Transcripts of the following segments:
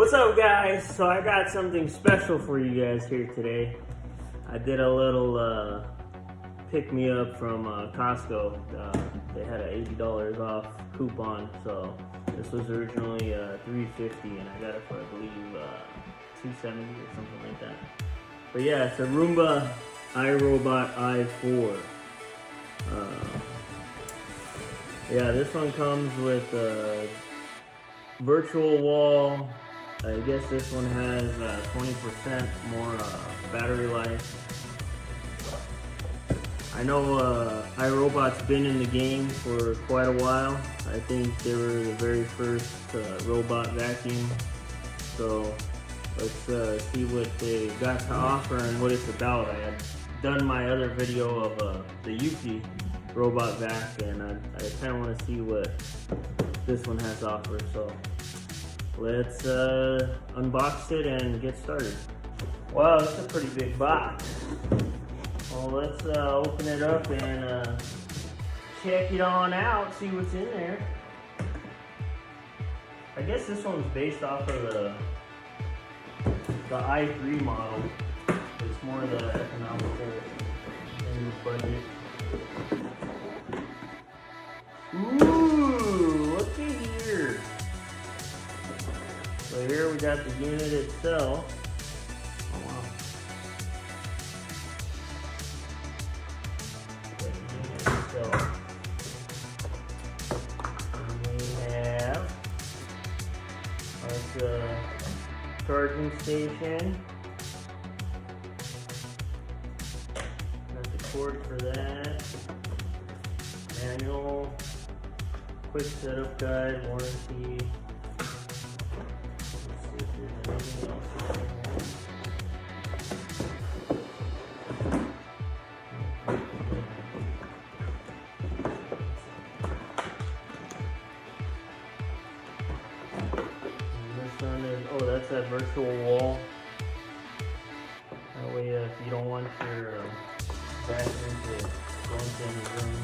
What's up, guys? So I got something special for you guys here today. I did a little pick me up from Costco. They had an $80 off coupon, so this was originally $3.50, and I got it for, I believe, $2.70 or something like that. But yeah, it's a Roomba iRobot i4. Yeah, this one comes with a virtual wall. I guess this one has 20% more battery life. I know iRobot's been in the game for quite a while. I think they were the very first robot vacuum. So let's see what they got to offer and what it's about. I had done my other video of the Yuki robot vac, and I kind of want to see what this one has to offer. So let's unbox it and get started. Wow, it's a pretty big box. Well, let's open it up and check it on out, see what's in there. I guess this one's based off of the i3 model. It's more the economical in the budget. Ooh, looky here. So here we got the unit itself. Oh wow. The unit itself. And we have the charging station. Got the cord for that. Manual. Quick setup guide, warranty. Oh, that's that virtual wall. That way, if you don't want your vacuum to go into any room,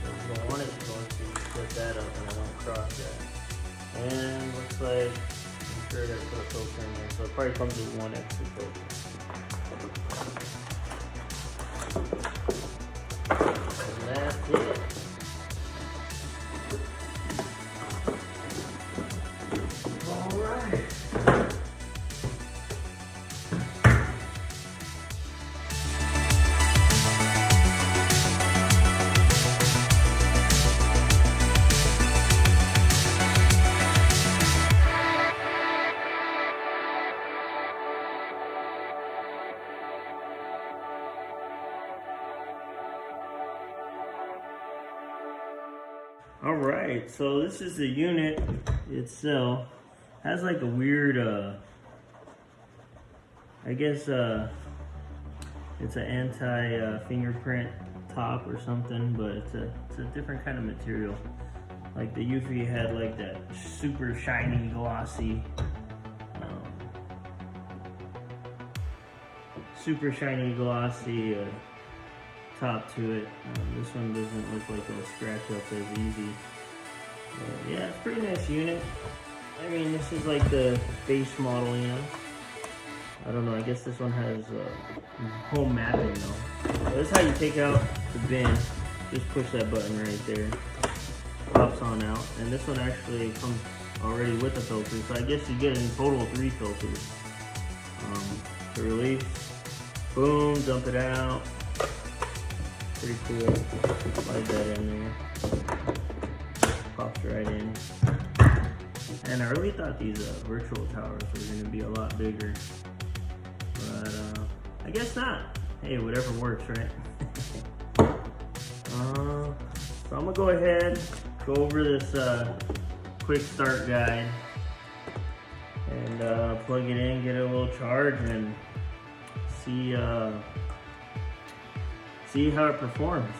if you don't want it to go into, you put that up and it won't cross that. And looks like, I'm sure I gotta put a filter in there, so it probably comes with one extra filter. And that's it. Alright, so this is the unit itself. Has like a weird, I guess it's an anti-fingerprint top or something, but it's a different kind of material. Like the Yuki had like that super shiny, glossy, top to it. This one doesn't look like it'll scratch up as easy. Yeah, it's a pretty nice unit. I mean, this is like the base model, you know. I don't know, I guess this one has home mapping though. So this is how you take out the bin. Just push that button right there. Pops on out. And this one actually comes already with a filter. So I guess you get in total 3 filters. To release. Boom, dump it out. Pretty cool. Slide that in there. Pops right in. And I really thought these virtual towers were going to be a lot bigger. But I guess not. Hey, whatever works, right? So I'm going to go ahead, go over this quick start guide. And plug it in, get it a little charge, and see how it performs.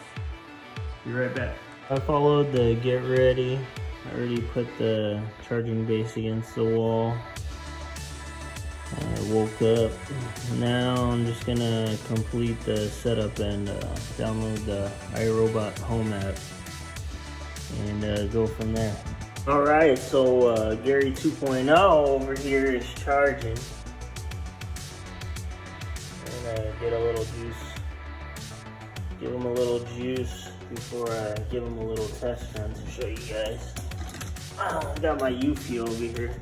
Be right back. I followed the get ready. I already put the charging base against the wall. I woke up. Now I'm just gonna complete the setup and download the iRobot home app and go from there. Alright, so Gary 2.0 over here is charging. I'm gonna get a little juice. Give him a little juice before I give him a little test run to show you guys. I got my Eufy over here.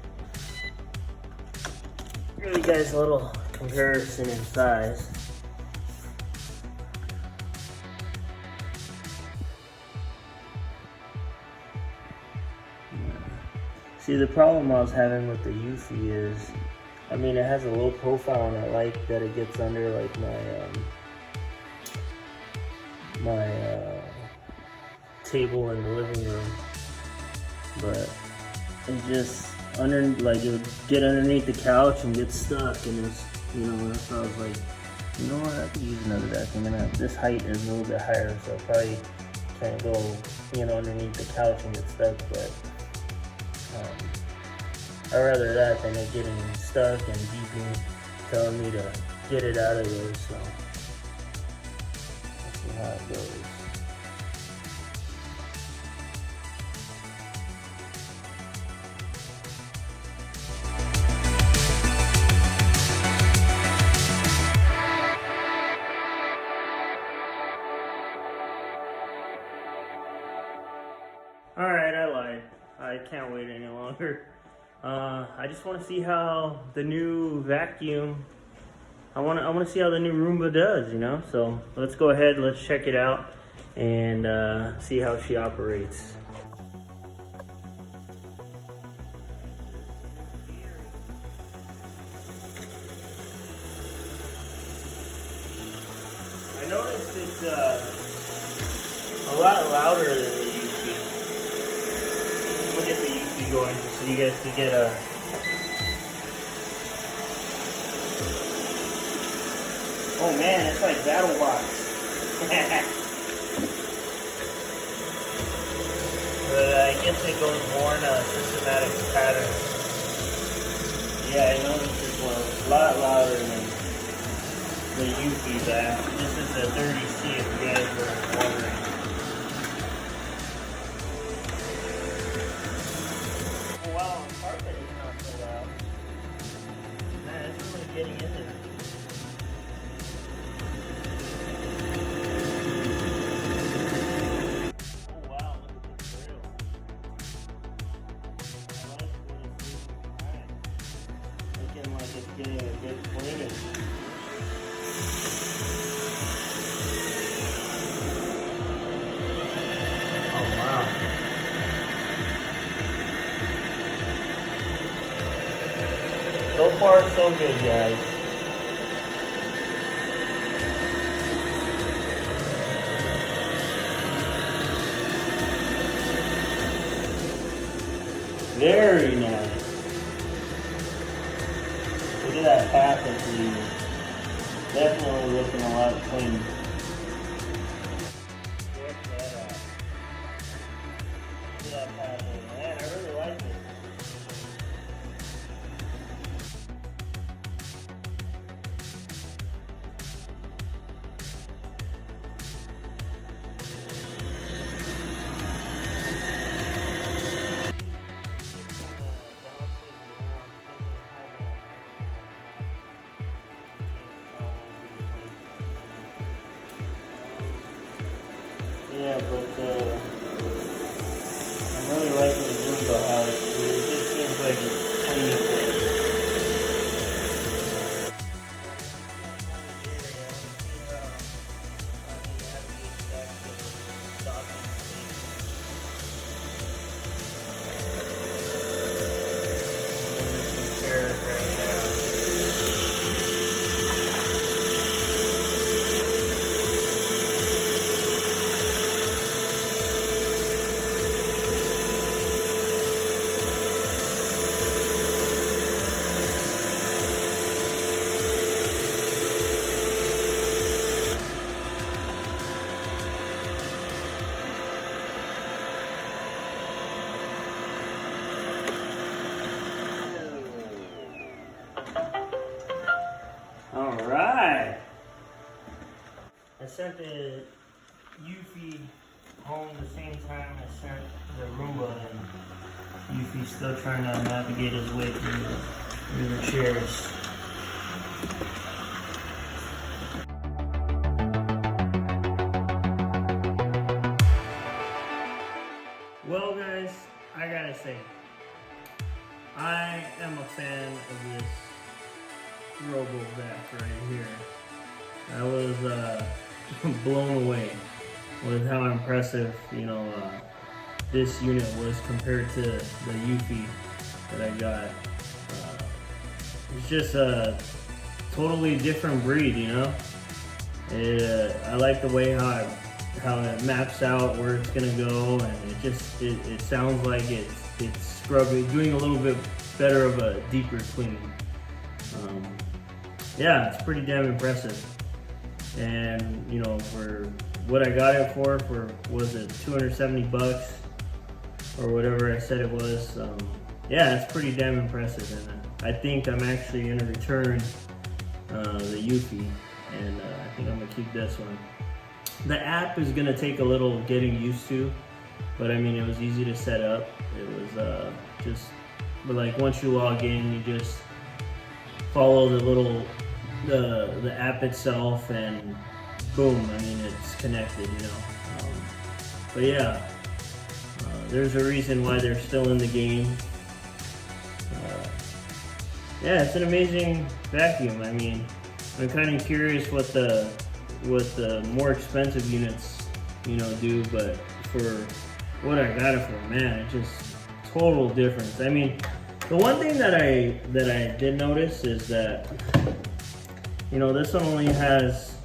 Give you guys a little comparison in size. See, the problem I was having with the Eufy is, I mean, it has a low profile and I like that it gets under like my table in the living room, but it just it would get underneath the couch and get stuck, and it's, you know, that's why I was like, you know what, I could use another deck. This height is a little bit higher, so I probably can't go, you know, underneath the couch and get stuck, but I'd rather that than it getting stuck and beeping, telling me to get it out of there, so let's see how it goes. Alright, I lied. I can't wait any longer. I just want to see how the new vacuum, I want to see how the new Roomba does, you know? So let's go ahead, let's check it out and see how she operates. I noticed it's a lot louder than the Eufy. We'll get the Eufy going so you guys can get a... Oh man, it's like BattleBots. But I guess it goes more in a systematic pattern. Yeah, I noticed this one a lot louder than the Eufy back. This is the 30C if you guys were wondering. Oh wow, the carpet is not so loud. Man, it's really getting in there. Oh wow, look at this grill. I like this. Alright. Looking like it's getting a good cleaning. So far, so good, guys. Very nice. Look at that path it's leaving. Definitely looking a lot cleaner. Check that out. Look at that path there. Man, I really like it. Yeah, but I'm really liking the Roomba how it just seems like it's clean. Alright. I sent the Eufy home the same time I sent the Roomba in. Yuffie's still trying to navigate his way through the chairs. Well guys, I gotta say, I am a fan of this RoboVac right here. I was blown away with how impressive, this unit was compared to the Yuffie that I got. It's just a totally different breed, I like the way how it maps out where it's gonna go, and it sounds like it's scrubbing, doing a little bit better of a deeper clean. Yeah, it's pretty damn impressive. And for what I got it for was it 270 bucks or whatever I said it was. Yeah, it's pretty damn impressive, and I think I'm actually gonna return the Yuffie, and I think I'm gonna keep this one. The app is gonna take a little getting used to, but I mean, it was easy to set up. It was but like once you log in, you just follow the app itself, and boom, I mean, it's connected, But yeah, there's a reason why they're still in the game. Yeah, it's an amazing vacuum. I mean, I'm kind of curious what the more expensive units, do, but for what I got it for, man, it's just total difference. I mean, the one thing that I did notice is that, this one only has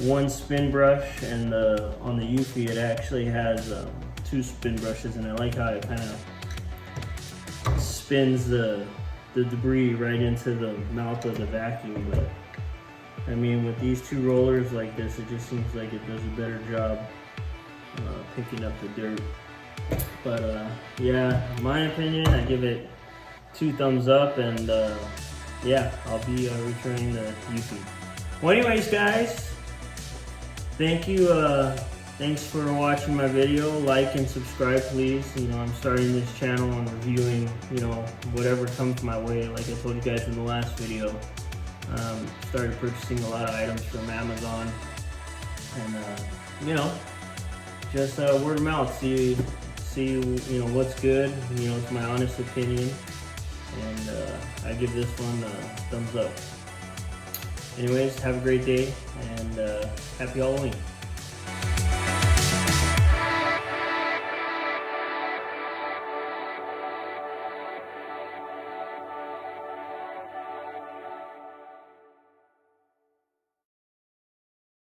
one spin brush, and on the Yuffie it actually has 2 spin brushes, and I like how it kind of spins the debris right into the mouth of the vacuum. But I mean, with these 2 rollers like this, it just seems like it does a better job picking up the dirt. But yeah, in my opinion, I give it 2 thumbs up, and yeah, I'll be returning the Yuffie. Well, anyways, guys, thank you. Thanks for watching my video. Like and subscribe, please. I'm starting this channel and reviewing, whatever comes my way. Like I told you guys in the last video, started purchasing a lot of items from Amazon, and just word of mouth. See what's good. It's my honest opinion, and I give this one a thumbs up. Anyways, have a great day, and happy Halloween.